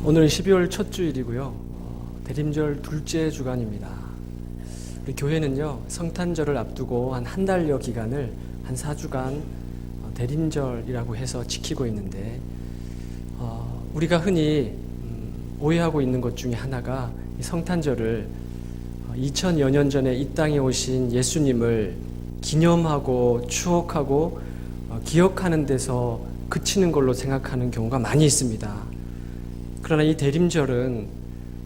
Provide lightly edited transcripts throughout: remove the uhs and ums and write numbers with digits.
오늘 12월 첫 주일이고요. 대림절 둘째 주간입니다. 우리 교회는요, 성탄절을 앞두고 한 달여 기간을 한 4주간 대림절이라고 해서 지키고 있는데, 우리가 흔히 오해하고 있는 것 중에 하나가 이 성탄절을 2000여 년 전에 이 땅에 오신 예수님을 기념하고 추억하고 기억하는 데서 그치는 걸로 생각하는 경우가 많이 있습니다. 그러나 이 대림절은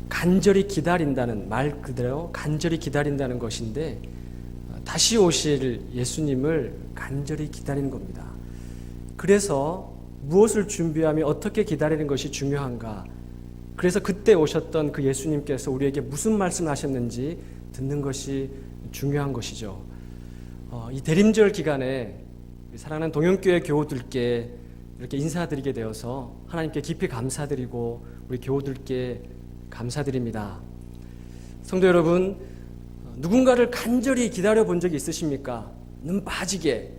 간절히 기다린다는, 말 그대로 간절히 기다린다는 것인데, 다시 오실 예수님을 간절히 기다리는 겁니다. 그래서 무엇을 준비하며 어떻게 기다리는 것이 중요한가? 그래서 그때 오셨던 그 예수님께서 우리에게 무슨 말씀을 하셨는지 듣는 것이 중요한 것이죠. 이 대림절 기간에 사랑하는 동영교회 교우들께 이렇게 인사드리게 되어서 하나님께 깊이 감사드리고 우리 교우들께 감사드립니다. 성도 여러분, 누군가를 간절히 기다려 본 적이 있으십니까? 눈 빠지게.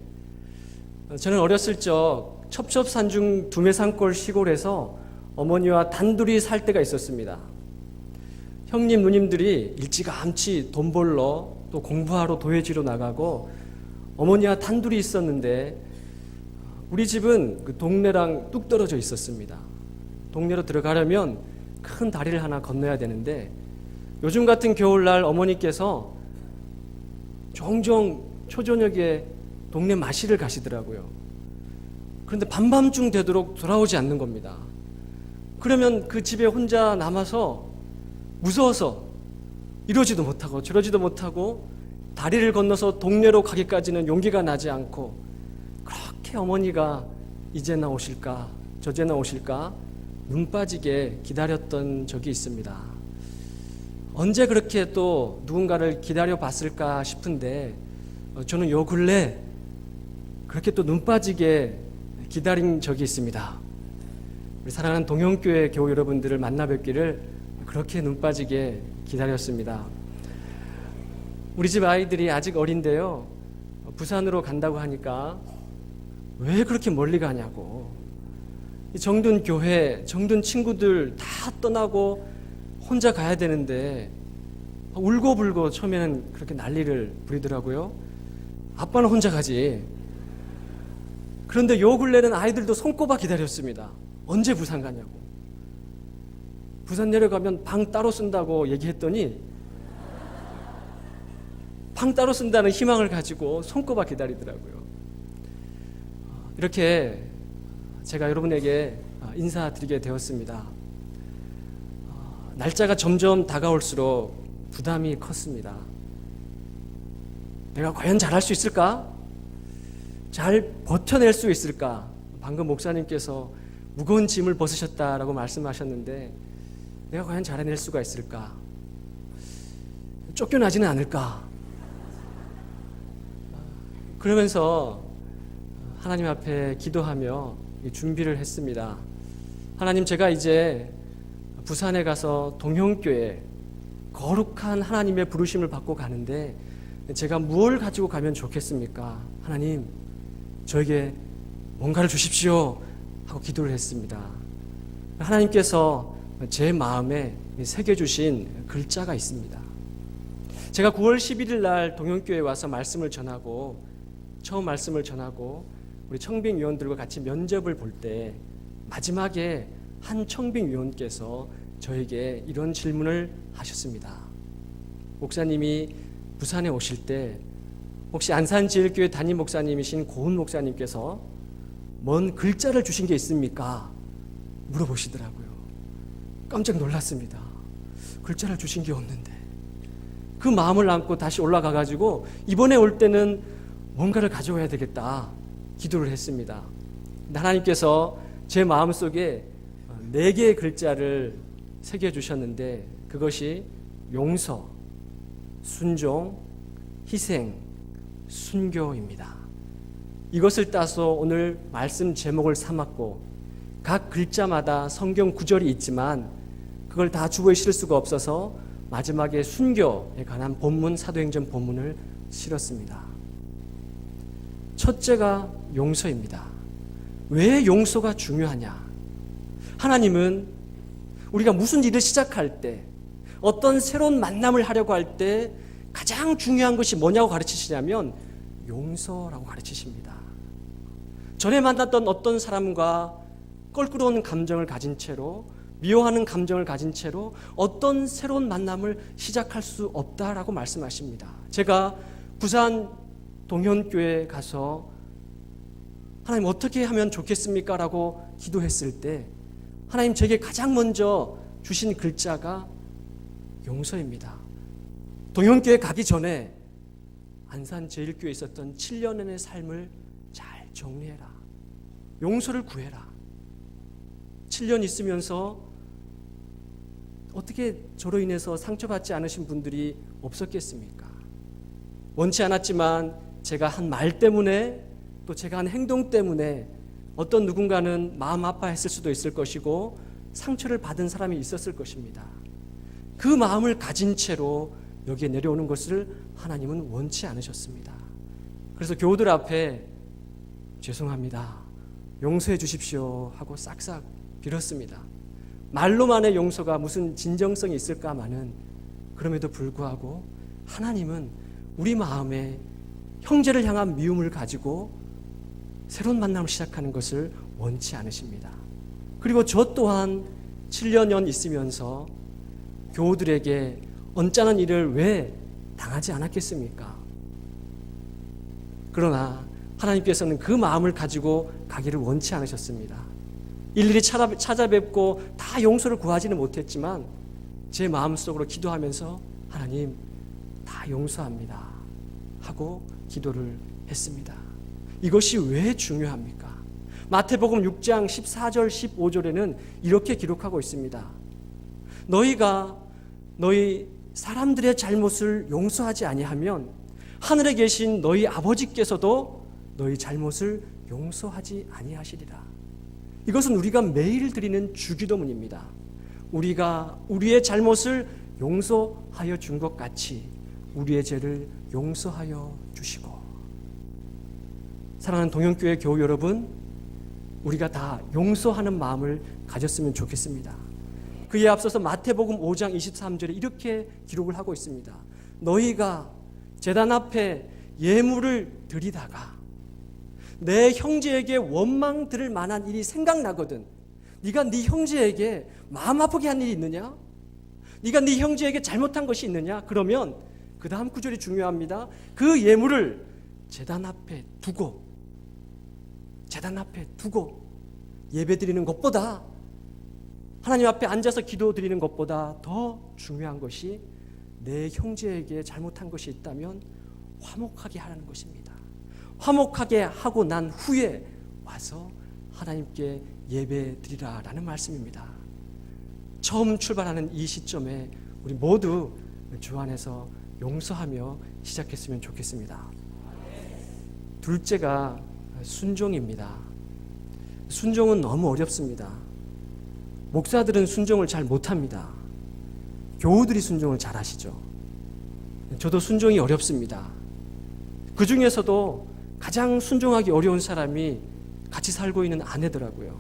저는 어렸을 적 첩첩산중 두메산골 시골에서 어머니와 단둘이 살 때가 있었습니다. 형님 누님들이 일찌감치 돈 벌러 또 공부하러 도회지로 나가고 어머니와 단둘이 있었는데, 우리 집은 그 동네랑 뚝 떨어져 있었습니다. 동네로 들어가려면 큰 다리를 하나 건너야 되는데, 요즘 같은 겨울날 어머니께서 종종 초저녁에 동네 마실을 가시더라고요. 그런데 밤밤중 되도록 돌아오지 않는 겁니다. 그러면 그 집에 혼자 남아서 무서워서 이러지도 못하고 저러지도 못하고 다리를 건너서 동네로 가기까지는 용기가 나지 않고, 그렇게 어머니가 이제나 오실까 저제나 오실까 눈 빠지게 기다렸던 적이 있습니다. 언제 그렇게 또 누군가를 기다려 봤을까 싶은데, 저는 요 근래 그렇게 또 눈 빠지게 기다린 적이 있습니다. 우리 사랑하는 동영교회 교우 여러분들을 만나 뵙기를 그렇게 눈 빠지게 기다렸습니다. 우리 집 아이들이 아직 어린데요, 부산으로 간다고 하니까 왜 그렇게 멀리 가냐고, 정든 교회, 정든 친구들 다 떠나고 혼자 가야 되는데 울고불고 처음에는 그렇게 난리를 부리더라고요. 아빠는 혼자 가지. 그런데 요 근래는 아이들도 손꼽아 기다렸습니다. 언제 부산 가냐고. 부산 내려가면 방 따로 쓴다고 얘기했더니 방 따로 쓴다는 희망을 가지고 손꼽아 기다리더라고요. 이렇게 제가 여러분에게 인사드리게 되었습니다. 날짜가 점점 다가올수록 부담이 컸습니다. 내가 과연 잘할 수 있을까? 잘 버텨낼 수 있을까? 방금 목사님께서 무거운 짐을 벗으셨다라고 말씀하셨는데, 내가 과연 잘해낼 수가 있을까? 쫓겨나지는 않을까? 그러면서 하나님 앞에 기도하며 준비를 했습니다. 하나님, 제가 이제 부산에 가서 동영교회 거룩한 하나님의 부르심을 받고 가는데 제가 무엇을 가지고 가면 좋겠습니까? 하나님, 저에게 뭔가를 주십시오 하고 기도를 했습니다. 하나님께서 제 마음에 새겨주신 글자가 있습니다. 제가 9월 11일 날 동영교회에 와서 처음 말씀을 전하고 우리 청빙위원들과 같이 면접을 볼 때 마지막에 한 청빙위원께서 저에게 이런 질문을 하셨습니다. 목사님이 부산에 오실 때 혹시 안산제일교회 담임 목사님이신 고은 목사님께서 뭔 글자를 주신 게 있습니까? 물어보시더라고요. 깜짝 놀랐습니다. 글자를 주신 게 없는데. 그 마음을 안고 다시 올라가가지고 이번에 올 때는 뭔가를 가져와야 되겠다 기도를 했습니다. 하나님께서 제 마음속에 4개의 글자를 새겨주셨는데, 그것이 용서, 순종, 희생, 순교입니다. 이것을 따서 오늘 말씀 제목을 삼았고, 각 글자마다 성경 구절이 있지만 그걸 다 주보에 실을 수가 없어서 마지막에 순교에 관한 본문, 사도행전 본문을 실었습니다. 첫째가 용서입니다. 왜 용서가 중요하냐? 하나님은 우리가 무슨 일을 시작할 때, 어떤 새로운 만남을 하려고 할 때 가장 중요한 것이 뭐냐고 가르치시냐면 용서라고 가르치십니다. 전에 만났던 어떤 사람과 껄끄러운 감정을 가진 채로, 미워하는 감정을 가진 채로 어떤 새로운 만남을 시작할 수 없다라고 말씀하십니다. 제가 부산 동현교회에 가서 하나님 어떻게 하면 좋겠습니까? 라고 기도했을 때 하나님 제게 가장 먼저 주신 글자가 용서입니다. 동현교회 가기 전에 안산제일교회에 있었던 7년의 삶을 잘 정리해라. 용서를 구해라. 7년 있으면서 어떻게 저로 인해서 상처받지 않으신 분들이 없었겠습니까? 원치 않았지만 제가 한 말 때문에 또 제가 한 행동 때문에 어떤 누군가는 마음 아파했을 수도 있을 것이고 상처를 받은 사람이 있었을 것입니다. 그 마음을 가진 채로 여기에 내려오는 것을 하나님은 원치 않으셨습니다. 그래서 교우들 앞에 죄송합니다, 용서해 주십시오 하고 싹싹 빌었습니다. 말로만의 용서가 무슨 진정성이 있을까마는, 그럼에도 불구하고 하나님은 우리 마음에 형제를 향한 미움을 가지고 새로운 만남을 시작하는 것을 원치 않으십니다. 그리고 저 또한 7년 있으면서 교우들에게 언짢은 일을 왜 당하지 않았겠습니까? 그러나 하나님께서는 그 마음을 가지고 가기를 원치 않으셨습니다. 일일이 찾아뵙고 다 용서를 구하지는 못했지만 제 마음속으로 기도하면서 하나님 다 용서합니다 하고 기도를 했습니다. 이것이 왜 중요합니까? 마태복음 6장 14절 15절에는 이렇게 기록하고 있습니다. 너희가 너희 사람들의 잘못을 용서하지 아니하면 하늘에 계신 너희 아버지께서도 너희 잘못을 용서하지 아니하시리라. 이것은 우리가 매일 드리는 주기도문입니다. 우리가 우리의 잘못을 용서하여 준 것 같이 우리의 죄를 용서하여 주시고. 사랑하는 동현교회 교우 여러분, 우리가 다 용서하는 마음을 가졌으면 좋겠습니다. 그에 앞서서 마태복음 5장 23절에 이렇게 기록을 하고 있습니다. 너희가 제단 앞에 예물을 드리다가 내 형제에게 원망 들을 만한 일이 생각나거든, 네가 네 형제에게 마음 아프게 한 일이 있느냐? 네가 네 형제에게 잘못한 것이 있느냐? 그러면 그 다음 구절이 중요합니다. 그 예물을 제단 앞에 두고 예배드리는 것보다, 하나님 앞에 앉아서 기도드리는 것보다 더 중요한 것이 내 형제에게 잘못한 것이 있다면 화목하게 하라는 것입니다. 화목하게 하고 난 후에 와서 하나님께 예배드리라라는 말씀입니다. 처음 출발하는 이 시점에 우리 모두 주 안에서 용서하며 시작했으면 좋겠습니다. 둘째가 순종입니다. 순종은 너무 어렵습니다. 목사들은 순종을 잘 못합니다. 교우들이 순종을 잘 하시죠. 저도 순종이 어렵습니다. 그 중에서도 가장 순종하기 어려운 사람이 같이 살고 있는 아내더라고요.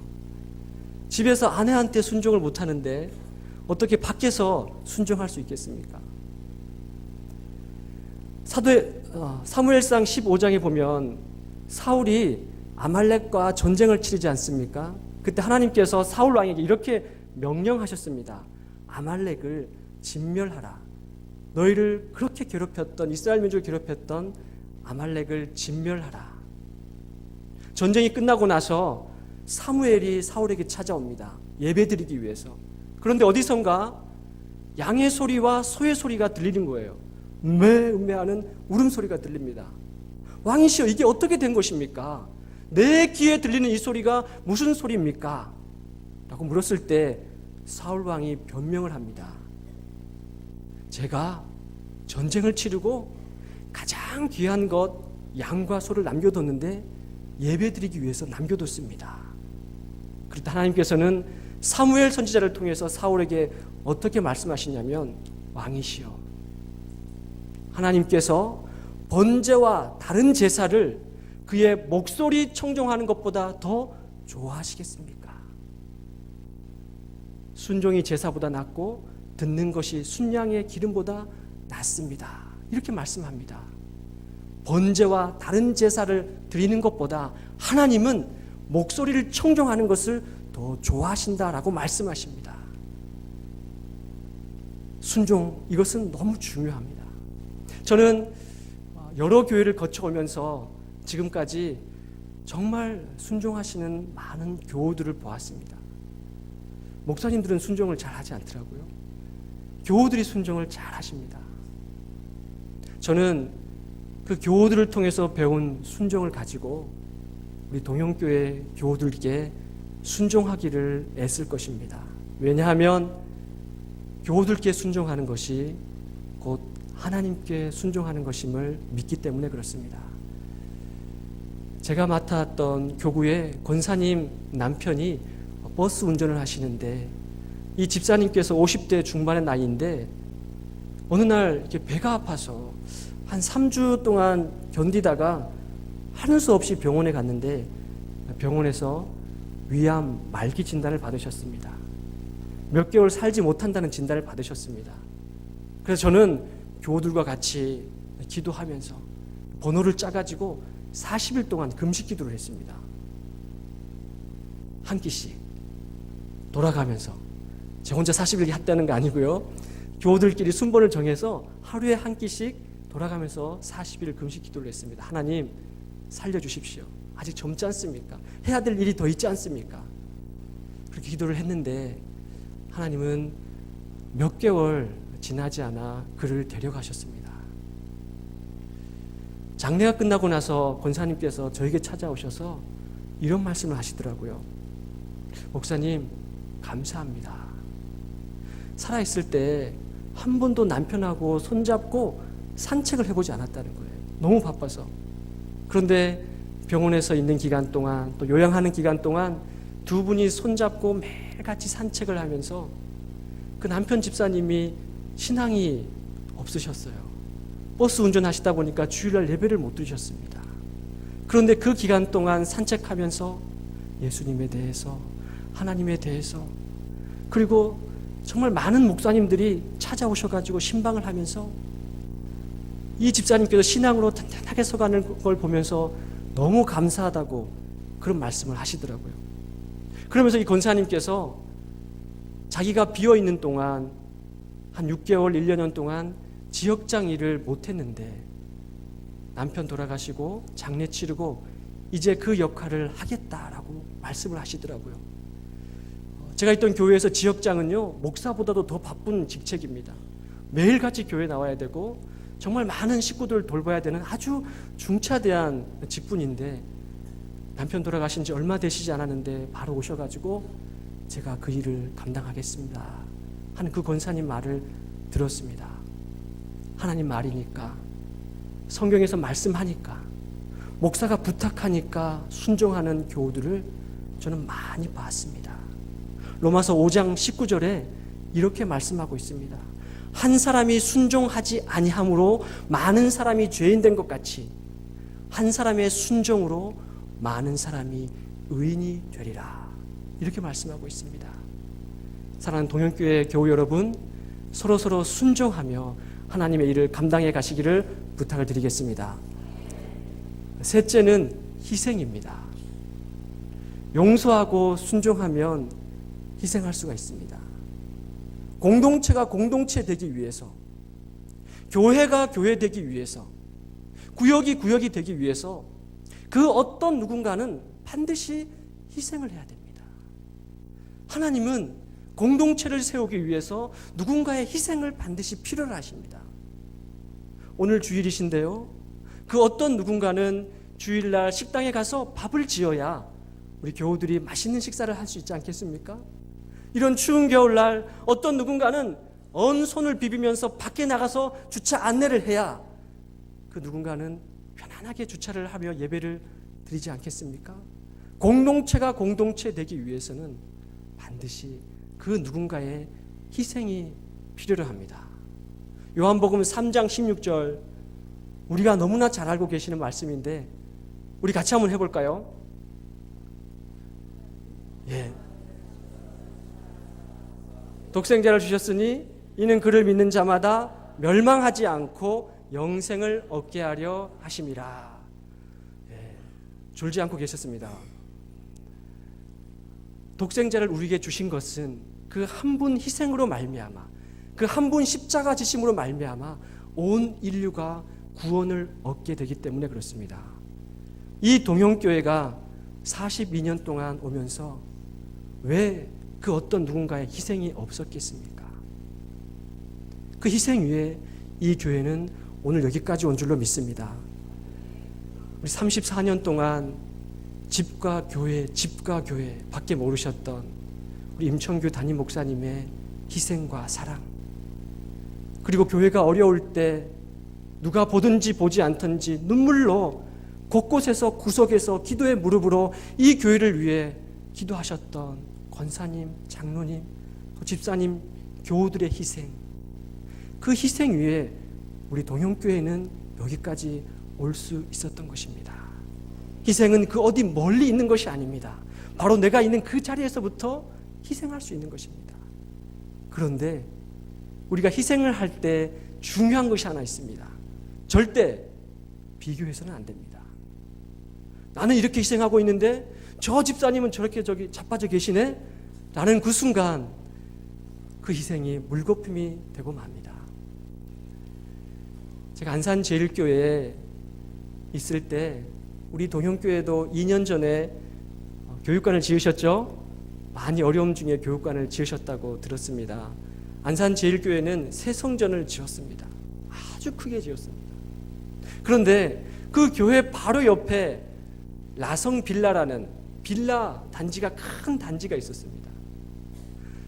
집에서 아내한테 순종을 못하는데 어떻게 밖에서 순종할 수 있겠습니까? 사무엘상 15장에 보면 사울이 아말렉과 전쟁을 치르지 않습니까? 그때 하나님께서 사울 왕에게 이렇게 명령하셨습니다. 아말렉을 진멸하라. 너희를 그렇게 괴롭혔던, 이스라엘 민족을 괴롭혔던 아말렉을 진멸하라. 전쟁이 끝나고 나서 사무엘이 사울에게 찾아옵니다. 예배드리기 위해서. 그런데 어디선가 양의 소리와 소의 소리가 들리는 거예요. 음매하는 울음소리가 들립니다. 왕이시여, 이게 어떻게 된 것입니까? 내 귀에 들리는 이 소리가 무슨 소리입니까? 라고 물었을 때 사울 왕이 변명을 합니다. 제가 전쟁을 치르고 가장 귀한 것 양과 소를 남겨뒀는데 예배드리기 위해서 남겨뒀습니다. 그런데 하나님께서는 사무엘 선지자를 통해서 사울에게 어떻게 말씀하시냐면, 왕이시여, 하나님께서 번제와 다른 제사를 그의 목소리 청종하는 것보다 더 좋아하시겠습니까? 순종이 제사보다 낫고 듣는 것이 순양의 기름보다 낫습니다. 이렇게 말씀합니다. 번제와 다른 제사를 드리는 것보다 하나님은 목소리를 청종하는 것을 더 좋아하신다라고 말씀하십니다. 순종, 이것은 너무 중요합니다. 저는 여러 교회를 거쳐오면서 지금까지 정말 순종하시는 많은 교우들을 보았습니다. 목사님들은 순종을 잘 하지 않더라고요. 교우들이 순종을 잘 하십니다. 저는 그 교우들을 통해서 배운 순종을 가지고 우리 동영교회 교우들에게 순종하기를 애쓸 것입니다. 왜냐하면 교우들께 순종하는 것이 곧 하나님께 순종하는 것임을 믿기 때문에 그렇습니다. 제가 맡았던 교구의 권사님 남편이 버스 운전을 하시는데 이 집사님께서 50대 중반의 나이인데 어느 날 이렇게 배가 아파서 한 3주 동안 견디다가 하는 수 없이 병원에 갔는데 병원에서 위암 말기 진단을 받으셨습니다. 몇 개월 살지 못한다는 진단을 받으셨습니다. 그래서 저는 교우들과 같이 기도하면서 번호를 짜가지고 40일 동안 금식 기도를 했습니다. 한 끼씩 돌아가면서 제 혼자 40일 했다는 거 아니고요. 교우들끼리 순번을 정해서 하루에 한 끼씩 돌아가면서 40일 금식 기도를 했습니다. 하나님 살려주십시오. 아직 젊지 않습니까? 해야 될 일이 더 있지 않습니까? 그렇게 기도를 했는데 하나님은 몇 개월 지나지 않아 그를 데려가셨습니다. 장례가 끝나고 나서 권사님께서 저에게 찾아오셔서 이런 말씀을 하시더라고요. 목사님, 감사합니다. 살아있을 때 한 번도 남편하고 손잡고 산책을 해보지 않았다는 거예요. 너무 바빠서. 그런데 병원에서 있는 기간 동안 또 요양하는 기간 동안 두 분이 손잡고 매일같이 산책을 하면서 그 남편 집사님이 신앙이 없으셨어요. 버스 운전하시다 보니까 주일날 예배를 못 드리셨습니다. 그런데 그 기간 동안 산책하면서 예수님에 대해서, 하나님에 대해서, 그리고 정말 많은 목사님들이 찾아오셔가지고 신방을 하면서 이 집사님께서 신앙으로 단단하게 서가는 걸 보면서 너무 감사하다고 그런 말씀을 하시더라고요. 그러면서 이 권사님께서 자기가 비어있는 동안 한 6개월, 1년 동안 지역장 일을 못했는데 남편 돌아가시고 장례 치르고 이제 그 역할을 하겠다라고 말씀을 하시더라고요. 제가 있던 교회에서 지역장은요, 목사보다도 더 바쁜 직책입니다. 매일같이 교회 나와야 되고 정말 많은 식구들 돌봐야 되는 아주 중차대한 직분인데 남편 돌아가신 지 얼마 되시지 않았는데 바로 오셔가지고 제가 그 일을 감당하겠습니다 하는 그 권사님 말을 들었습니다. 하나님 말이니까, 성경에서 말씀하니까, 목사가 부탁하니까 순종하는 교우들을 저는 많이 봤습니다. 로마서 5장 19절에 이렇게 말씀하고 있습니다. 한 사람이 순종하지 아니함으로 많은 사람이 죄인 된 것 같이 한 사람의 순종으로 많은 사람이 의인이 되리라. 이렇게 말씀하고 있습니다. 사랑하는 동영교회 교우 여러분, 서로서로 순종하며 하나님의 일을 감당해 가시기를 부탁을 드리겠습니다. 셋째는 희생입니다. 용서하고 순종하면 희생할 수가 있습니다. 공동체가 공동체 되기 위해서, 교회가 교회 되기 위해서, 구역이 구역이 되기 위해서 그 어떤 누군가는 반드시 희생을 해야 됩니다. 하나님은 공동체를 세우기 위해서 누군가의 희생을 반드시 필요로 하십니다. 오늘 주일이신데요, 그 어떤 누군가는 주일날 식당에 가서 밥을 지어야 우리 교우들이 맛있는 식사를 할 수 있지 않겠습니까? 이런 추운 겨울날 어떤 누군가는 언 손을 비비면서 밖에 나가서 주차 안내를 해야 그 누군가는 편안하게 주차를 하며 예배를 드리지 않겠습니까? 공동체가 공동체 되기 위해서는 반드시 그 누군가의 희생이 필요로 합니다. 요한복음 3장 16절, 우리가 너무나 잘 알고 계시는 말씀인데 우리 같이 한번 해볼까요? 예. 독생자를 주셨으니 이는 그를 믿는 자마다 멸망하지 않고 영생을 얻게 하려 하심이라. 졸지 않고 계셨습니다. 독생자를 우리에게 주신 것은 그 한 분 희생으로 말미암아, 그 한 분 십자가 지심으로 말미암아 온 인류가 구원을 얻게 되기 때문에 그렇습니다. 이 동영교회가 42년 동안 오면서 왜 그 어떤 누군가의 희생이 없었겠습니까? 그 희생 위에 이 교회는 오늘 여기까지 온 줄로 믿습니다. 우리 34년 동안 집과 교회 밖에 모르셨던 우리 임청규 담임 목사님의 희생과 사랑, 그리고 교회가 어려울 때 누가 보든지 보지 않든지 눈물로 곳곳에서 구석에서 기도의 무릎으로 이 교회를 위해 기도하셨던 권사님, 장로님, 집사님, 교우들의 희생, 그 희생 위에 우리 동영교회는 여기까지 올 수 있었던 것입니다. 희생은 그 어디 멀리 있는 것이 아닙니다. 바로 내가 있는 그 자리에서부터 희생할 수 있는 것입니다. 그런데 우리가 희생을 할 때 중요한 것이 하나 있습니다. 절대 비교해서는 안 됩니다. 나는 이렇게 희생하고 있는데 저 집사님은 저렇게 저기 자빠져 계시네? 라는 그 순간 그 희생이 물거품이 되고 맙니다. 제가 안산제일교회에 있을 때 우리 동영교회도 2년 전에 교육관을 지으셨죠? 많이 어려움 중에 교육관을 지으셨다고 들었습니다. 안산제일교회는 새 성전을 지었습니다. 아주 크게 지었습니다. 그런데 그 교회 바로 옆에 라성빌라라는 빌라 단지가, 큰 단지가 있었습니다.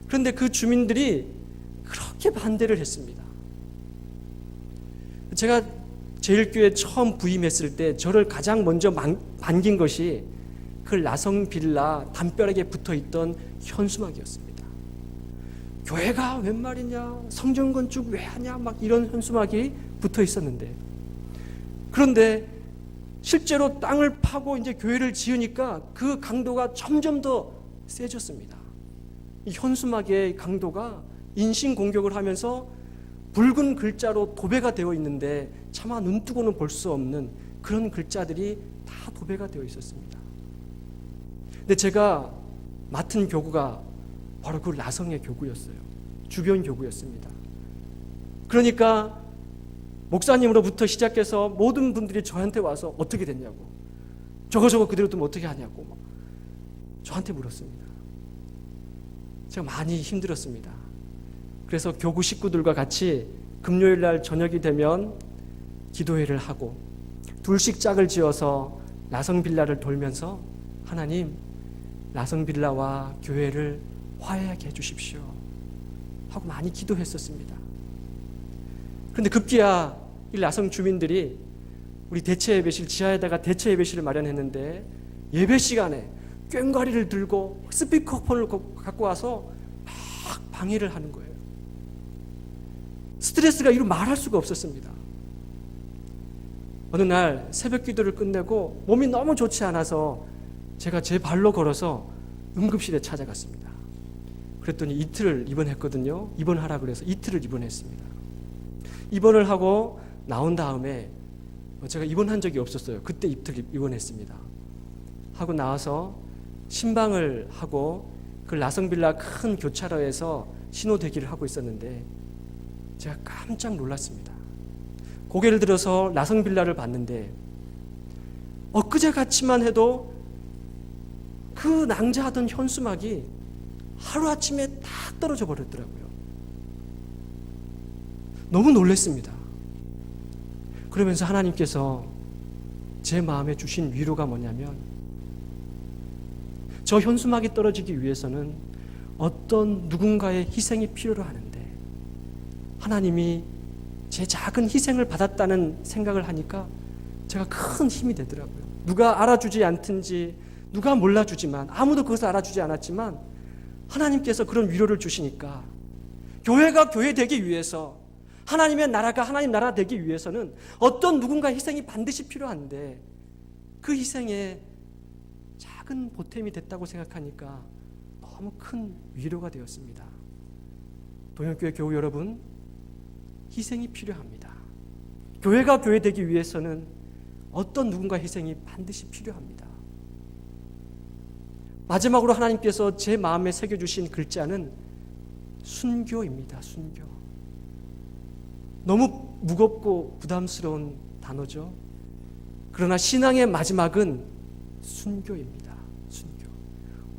그런데 그 주민들이 그렇게 반대를 했습니다. 제가 제일교회 처음 부임했을 때 저를 가장 먼저 반긴 것이 그 라성빌라 담벼락에 붙어있던 현수막이었습니다. 교회가 웬 말이냐, 성전 건축 왜 하냐, 막 이런 현수막이 붙어 있었는데, 그런데 실제로 땅을 파고 이제 교회를 지으니까 그 강도가 점점 더 세졌습니다. 이 현수막의 강도가 인신공격을 하면서 붉은 글자로 도배가 되어 있는데 차마 눈 뜨고는 볼 수 없는 그런 글자들이 다 도배가 되어 있었습니다. 근데 제가 맡은 교구가 바로 그 라성의 교구였어요. 주변 교구였습니다. 그러니까 목사님으로부터 시작해서 모든 분들이 저한테 와서 어떻게 됐냐고, 저거 그대로 두면 어떻게 하냐고 저한테 물었습니다. 제가 많이 힘들었습니다. 그래서 교구 식구들과 같이 금요일 날 저녁이 되면 기도회를 하고 둘씩 짝을 지어서 라성빌라를 돌면서 하나님, 라성빌라와 교회를 화해하게 해주십시오 하고 많이 기도했었습니다. 그런데 급기야 이 라성 주민들이 우리 대체 예배실, 지하에다가 대체 예배실을 마련했는데 예배 시간에 꽹과리를 들고 스피커폰을 갖고 와서 막 방해를 하는 거예요. 스트레스가 이루 말할 수가 없었습니다. 어느 날 새벽 기도를 끝내고 몸이 너무 좋지 않아서 제가 제 발로 걸어서 응급실에 찾아갔습니다. 그랬더니 이틀을 입원했거든요. 입원하라 그래서 이틀을 입원했습니다. 입원을 하고 나온 다음에 제가 입원한 적이 없었어요. 그때 이틀 입원했습니다. 하고 나와서 신방을 하고 그 라성빌라 큰 교차로에서 신호대기를 하고 있었는데 제가 깜짝 놀랐습니다. 고개를 들어서 라성빌라를 봤는데 엊그제같이만 해도 그 낭자하던 현수막이 하루아침에 다 떨어져 버렸더라고요. 너무 놀랐습니다. 그러면서 하나님께서 제 마음에 주신 위로가 뭐냐면, 저 현수막이 떨어지기 위해서는 어떤 누군가의 희생이 필요로 하는데 하나님이 제 작은 희생을 받았다는 생각을 하니까 제가 큰 힘이 되더라고요. 누가 알아주지 않든지, 누가 몰라주지만, 아무도 그것을 알아주지 않았지만 하나님께서 그런 위로를 주시니까 교회가 교회 되기 위해서, 하나님의 나라가 하나님 나라 되기 위해서는 어떤 누군가의 희생이 반드시 필요한데 그 희생에 작은 보탬이 됐다고 생각하니까 너무 큰 위로가 되었습니다. 동영교회 교우 여러분, 희생이 필요합니다. 교회가 교회되기 위해서는 어떤 누군가 희생이 반드시 필요합니다. 마지막으로 하나님께서 제 마음에 새겨주신 글자는 순교입니다. 순교. 너무 무겁고 부담스러운 단어죠. 그러나 신앙의 마지막은 순교입니다. 순교.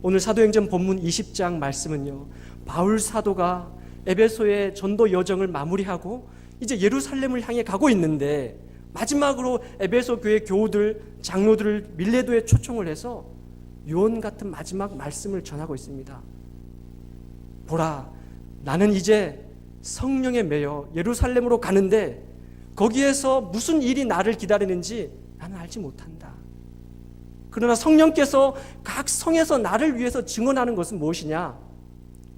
오늘 사도행전 본문 20장 말씀은요, 바울 사도가 에베소의 전도 여정을 마무리하고 이제 예루살렘을 향해 가고 있는데 마지막으로 에베소 교회 교우들, 장로들을 밀레도에 초청을 해서 유언 같은 마지막 말씀을 전하고 있습니다. 보라, 나는 이제 성령에 매여 예루살렘으로 가는데 거기에서 무슨 일이 나를 기다리는지 나는 알지 못한다. 그러나 성령께서 각 성에서 나를 위해서 증언하는 것은 무엇이냐?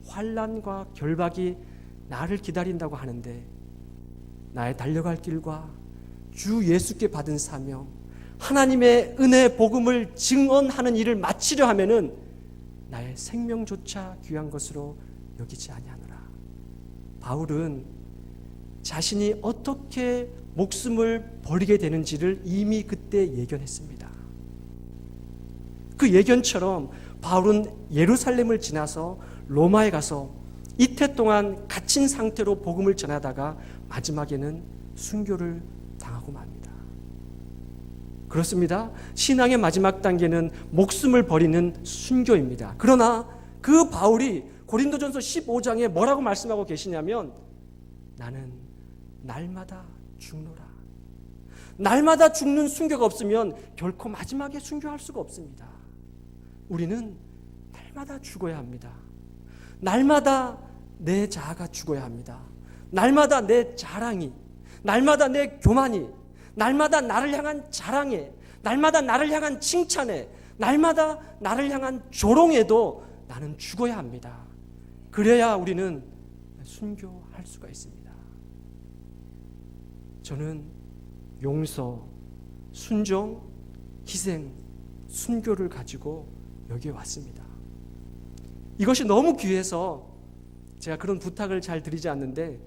환난과 결박이 나를 기다린다고 하는데 나의 달려갈 길과 주 예수께 받은 사명, 하나님의 은혜 복음을 증언하는 일을 마치려 하면은 나의 생명조차 귀한 것으로 여기지 아니하노라. 바울은 자신이 어떻게 목숨을 버리게 되는지를 이미 그때 예견했습니다. 그 예견처럼 바울은 예루살렘을 지나서 로마에 가서 이태 동안 갇힌 상태로 복음을 전하다가 마지막에는 순교를 당하고 맙니다. 그렇습니다. 신앙의 마지막 단계는 목숨을 버리는 순교입니다. 그러나 그 바울이 고린도전서 15장에 뭐라고 말씀하고 계시냐면 나는 날마다 죽노라. 날마다 죽는 순교가 없으면 결코 마지막에 순교할 수가 없습니다. 우리는 날마다 죽어야 합니다. 날마다 내 자아가 죽어야 합니다. 날마다 내 자랑이, 날마다 내 교만이, 날마다 나를 향한 자랑에, 날마다 나를 향한 칭찬에, 날마다 나를 향한 조롱에도 나는 죽어야 합니다. 그래야 우리는 순교할 수가 있습니다. 저는 용서, 순종, 희생, 순교를 가지고 여기에 왔습니다. 이것이 너무 귀해서 제가 그런 부탁을 잘 드리지 않는데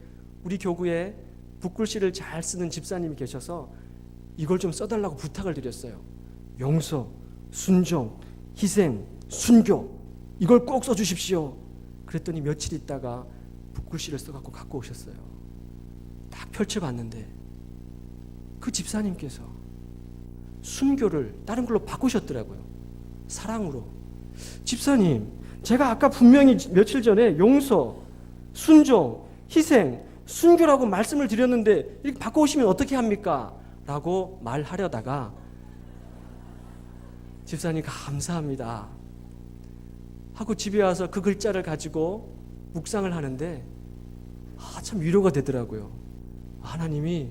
우리 교구에 붓글씨를 잘 쓰는 집사님이 계셔서 이걸 좀 써달라고 부탁을 드렸어요. 용서, 순종, 희생, 순교, 이걸 꼭 써주십시오. 그랬더니 며칠 있다가 붓글씨를 써갖고 갖고 오셨어요. 딱 펼쳐봤는데 그 집사님께서 순교를 다른 걸로 바꾸셨더라고요. 사랑으로. 집사님, 제가 아까 분명히 며칠 전에 용서, 순종, 희생, 순교라고 말씀을 드렸는데 이렇게 바꿔오시면 어떻게 합니까? 라고 말하려다가 집사님 감사합니다 하고 집에 와서 그 글자를 가지고 묵상을 하는데 참 위로가 되더라고요. 하나님이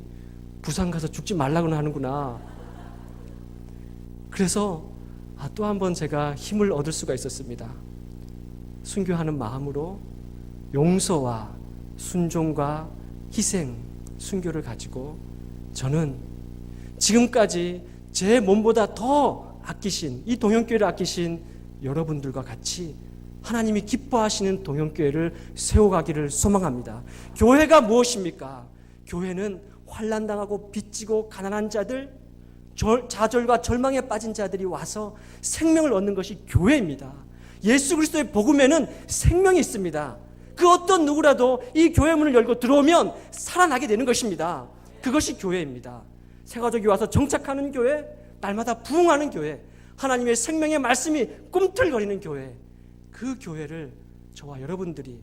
부산 가서 죽지 말라고는 하는구나. 그래서 또 한 번 제가 힘을 얻을 수가 있었습니다. 순교하는 마음으로 용서와 순종과 희생, 순교를 가지고 저는 지금까지 제 몸보다 더 아끼신, 이 동영교회를 아끼신 여러분들과 같이 하나님이 기뻐하시는 동영교회를 세워가기를 소망합니다. 교회가 무엇입니까? 교회는 환난당하고 빚지고 가난한 자들, 좌절과 절망에 빠진 자들이 와서 생명을 얻는 것이 교회입니다. 예수 그리스도의 복음에는 생명이 있습니다. 그 어떤 누구라도 이 교회 문을 열고 들어오면 살아나게 되는 것입니다. 그것이 교회입니다. 새가족이 와서 정착하는 교회, 날마다 부흥하는 교회, 하나님의 생명의 말씀이 꿈틀거리는 교회, 그 교회를 저와 여러분들이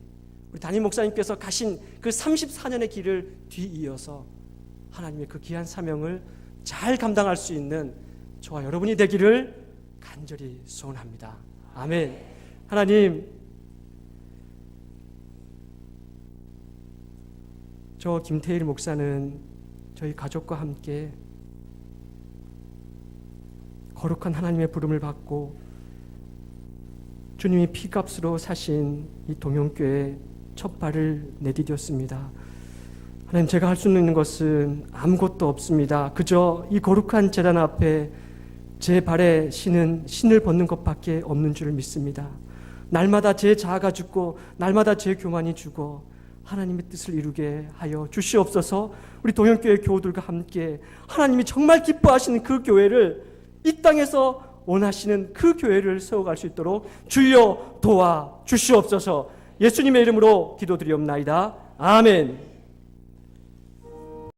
우리 담임 목사님께서 가신 그 34년의 길을 뒤이어서 하나님의 그 귀한 사명을 잘 감당할 수 있는 저와 여러분이 되기를 간절히 소원합니다. 아멘. 하나님, 저 김태일 목사는 저희 가족과 함께 거룩한 하나님의 부름을 받고 주님이 피값으로 사신 이 동영교회에 첫 발을 내디뎠습니다. 하나님, 제가 할 수 있는 것은 아무것도 없습니다. 그저 이 거룩한 제단 앞에 제 발에 신을 벗는 것밖에 없는 줄 믿습니다. 날마다 제 자아가 죽고 날마다 제 교만이 죽어 하나님의 뜻을 이루게 하여 주시옵소서. 우리 동현교회 교우들과 함께 하나님이 정말 기뻐하시는 그 교회를, 이 땅에서 원하시는 그 교회를 세워갈 수 있도록 주여 도와 주시옵소서. 예수님의 이름으로 기도드리옵나이다. 아멘.